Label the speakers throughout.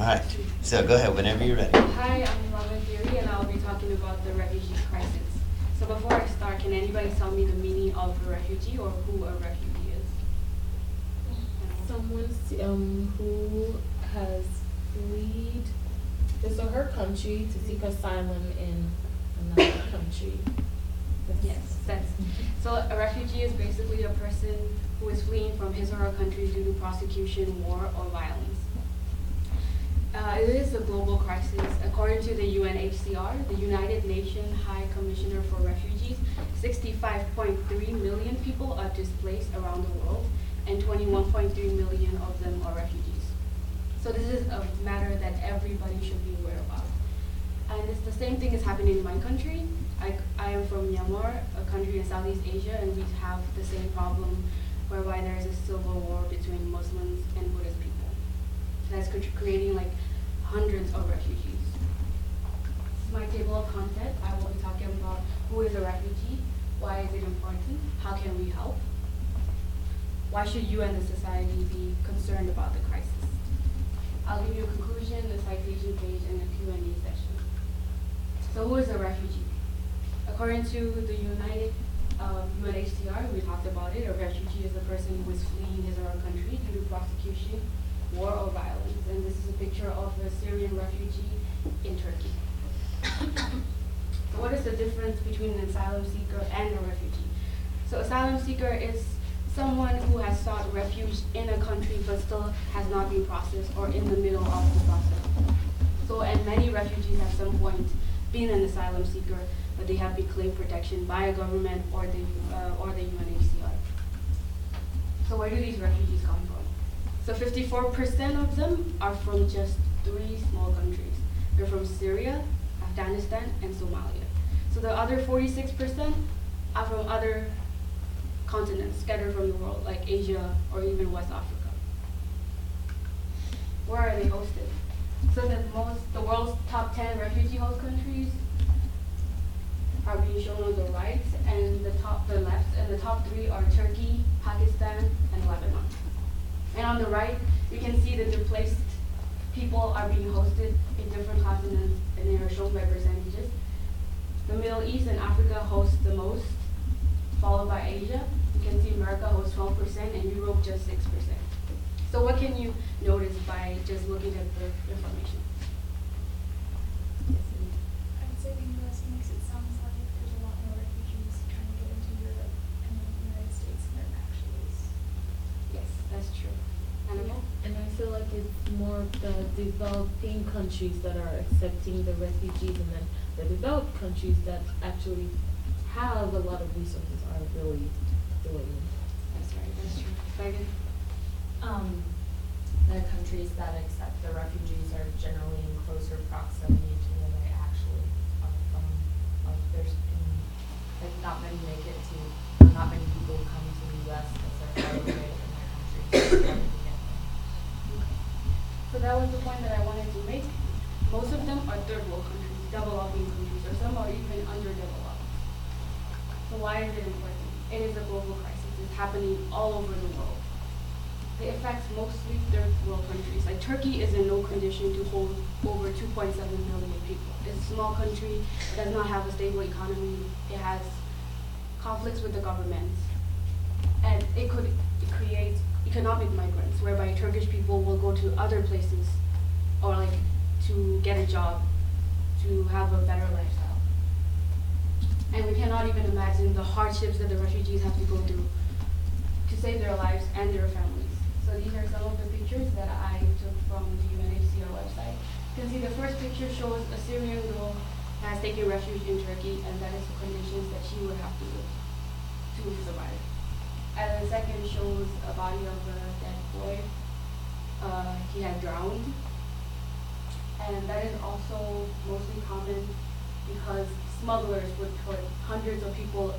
Speaker 1: All right, so go ahead whenever you're ready.
Speaker 2: Hi, I'm Lava Theory, and I'll be talking about the refugee crisis. So before I start, can anybody tell me the meaning of a refugee or who a refugee is?
Speaker 3: Someone who has fled his or her country to seek asylum in another country.
Speaker 2: Yes, that's so a refugee is basically a person who is fleeing from his or her country due to prosecution, war, or violence. It is a global crisis. According to the UNHCR, the United Nations High Commissioner for Refugees, 65.3 million people are displaced around the world, and 21.3 million of them are refugees. So this is a matter that everybody should be aware about. And it's the same thing is happening in my country. I am from Myanmar, a country in Southeast Asia, and we have the same problem whereby there is a civil war between Muslims and Buddhist people. That's creating like hundreds of refugees. This is my table of content. I will be talking about who is a refugee, why is it important, how can we help, why should you and the society be concerned about the crisis. I'll give you a conclusion, a citation page, and a Q&A session. So who is a refugee? According to the UNHCR, we talked about it, a refugee is a person who is fleeing his or her country due to prosecution, war, or violence. And this is a picture of a Syrian refugee in Turkey. So what is the difference between an asylum seeker and a refugee? So asylum seeker is someone who has sought refuge in a country but still has not been processed or in the middle of the process. So, and many refugees at some point been an asylum seeker, but they have been claimed protection by a government or the UNHCR. So where do these refugees come from? So 54% of them are from just 3 small countries. They're from Syria, Afghanistan, and Somalia. So the other 46% are from other continents scattered from the world, like Asia or even West Africa. Where are they hosted? So the world's top 10 refugee host countries are being shown on the right, and the left, and the top 3 are Turkey, Pakistan, and Lebanon. And on the right, you can see the displaced people are being hosted in different continents, and they are shown by percentages. The Middle East and Africa host the most, followed by Asia. You can see America hosts 12% and Europe just 6%. So what can you notice by just looking at the information?
Speaker 4: I'd say the U.S. makes it sound like there's a lot more refugees trying to get into Europe and the United States than there actually is.
Speaker 2: Yes, that's true. Annabelle?
Speaker 3: And I feel like it's more of the developing countries that are accepting the refugees, and then the developed countries that actually have a lot of resources are really doing it.
Speaker 2: That's right, that's true. Megan?
Speaker 5: The countries that accept the refugees are generally in closer proximity to where they actually are from. Like not many make it to, not many people come to the U.S. because they're far away from their country. So it's harder to get there.
Speaker 2: So that was the point that I wanted to make. Most of them are third world countries, developing countries, or some are even underdeveloped. So why is it important? It is a global crisis. It's happening all over the world. It affects mostly third world countries. Like Turkey is in no condition to hold over 2.7 million people. It's a small country, it does not have a stable economy, it has conflicts with the government, and it could create economic migrants, whereby Turkish people will go to other places or like to get a job, to have a better lifestyle. And we cannot even imagine the hardships that the refugees have to go through to save their lives and their families. So these are some of the pictures that I took from the UNHCR website. You can see the first picture shows a Syrian girl that has taken refuge in Turkey, and that is the conditions that she would have to live to survive. And the second shows a body of a dead boy. He had drowned. And that is also mostly common because smugglers would put hundreds of people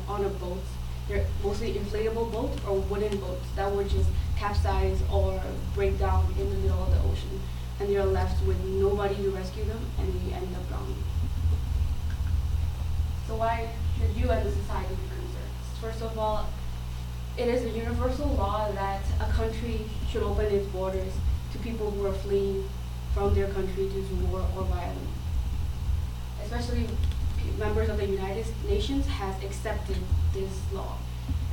Speaker 2: on a boat. They're mostly inflatable boats or wooden boats that would just capsize or break down in the middle of the ocean. And you're left with nobody to rescue them, and they end up drowning. So why should you as a society be concerned? First of all, it is a universal law that a country should open its borders to people who are fleeing from their country due to war or violence. Especially members of the United Nations has accepted this law.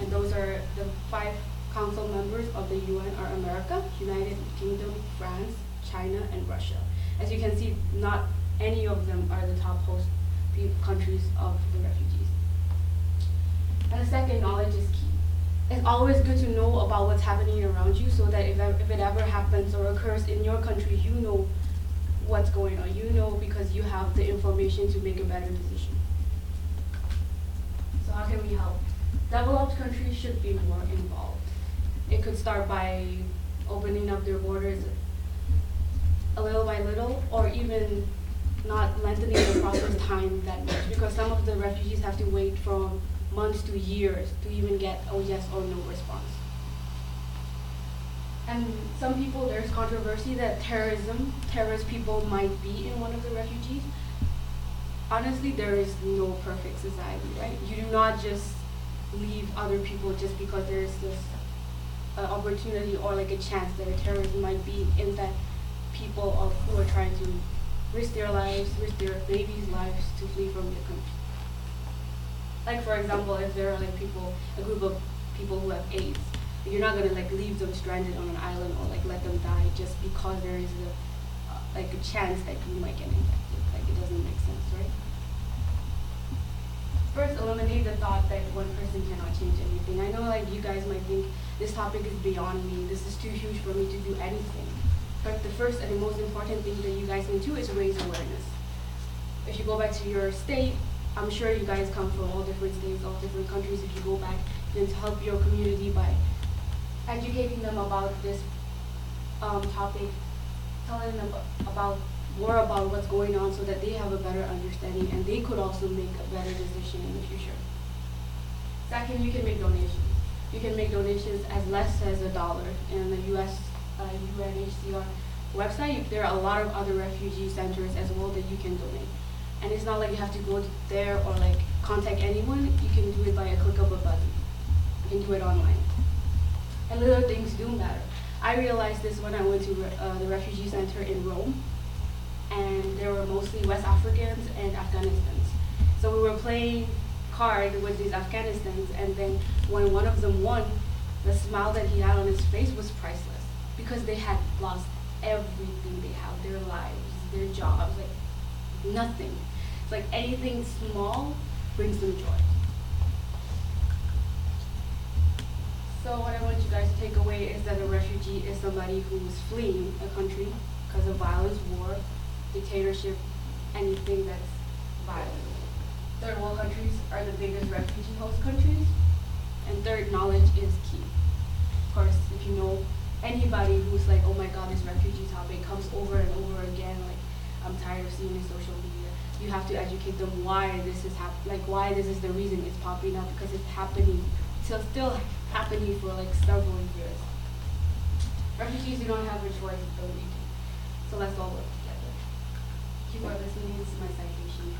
Speaker 2: And those are the 5 council members of the UN are America, United Kingdom, France, China, and Russia. As you can see, not any of them are the top host countries of the refugees. And the second, knowledge is key. It's always good to know about what's happening around you so that if it ever happens or occurs in your country, you know what's going on. You know because you have the information to make a better decision. So how can we help? Developed countries should be more involved. It could start by opening up their borders a little by little, or even not lengthening the process time that much, because some of the refugees have to wait from months to years to even get a yes or no response. And some people, there's controversy that terrorist people might be in one of the refugees. Honestly, there is no perfect society, right? You do not just leave other people just because there is this opportunity or like a chance that a terrorist might be in that people who are trying to risk their lives, risk their babies' lives to flee from their country. Like for example, if there are like a group of people who have AIDS, you're not gonna like leave them stranded on an island or like let them die just because there is a chance that you might get infected. Like it doesn't make sense, right? First, eliminate the thought that one person cannot change anything. I know like you guys might think this topic is beyond me, this is too huge for me to do anything. But the first and the most important thing that you guys can do is raise awareness. If you go back to your state, I'm sure you guys come from all different states, all different countries. If you go back, then to help your community by educating them about this topic, telling them more about what's going on so that they have a better understanding and they could also make a better decision in the future. Second, you can make donations. You can make donations as less as $1. In the US UNHCR website, there are a lot of other refugee centers as well that you can donate. And it's not like you have to go there or like contact anyone. You can do it by a click of a button. You can do it online. And little things do matter. I realized this when I went to the refugee center in Rome, and there were mostly West Africans and Afghanistans. So we were playing card with these Afghanistans, and then when one of them won, the smile that he had on his face was priceless because they had lost everything they have, their lives, their jobs, like nothing. It's like anything small brings them joy. So what I want you guys to take away is that a refugee is somebody who is fleeing a country because of violence, war, dictatorship, anything that's violent. Third world countries are the biggest refugee host countries. And third, knowledge is key. Of course, if you know anybody who's like, oh my god, this refugee topic comes over and over again, like I'm tired of seeing it on social media, you have to educate them why this is why this is the reason it's popping up, because it's happening, still happening for like several years. Refugees do not have a choice of we do. So let's all work together. Thank you for listening. This is my citation.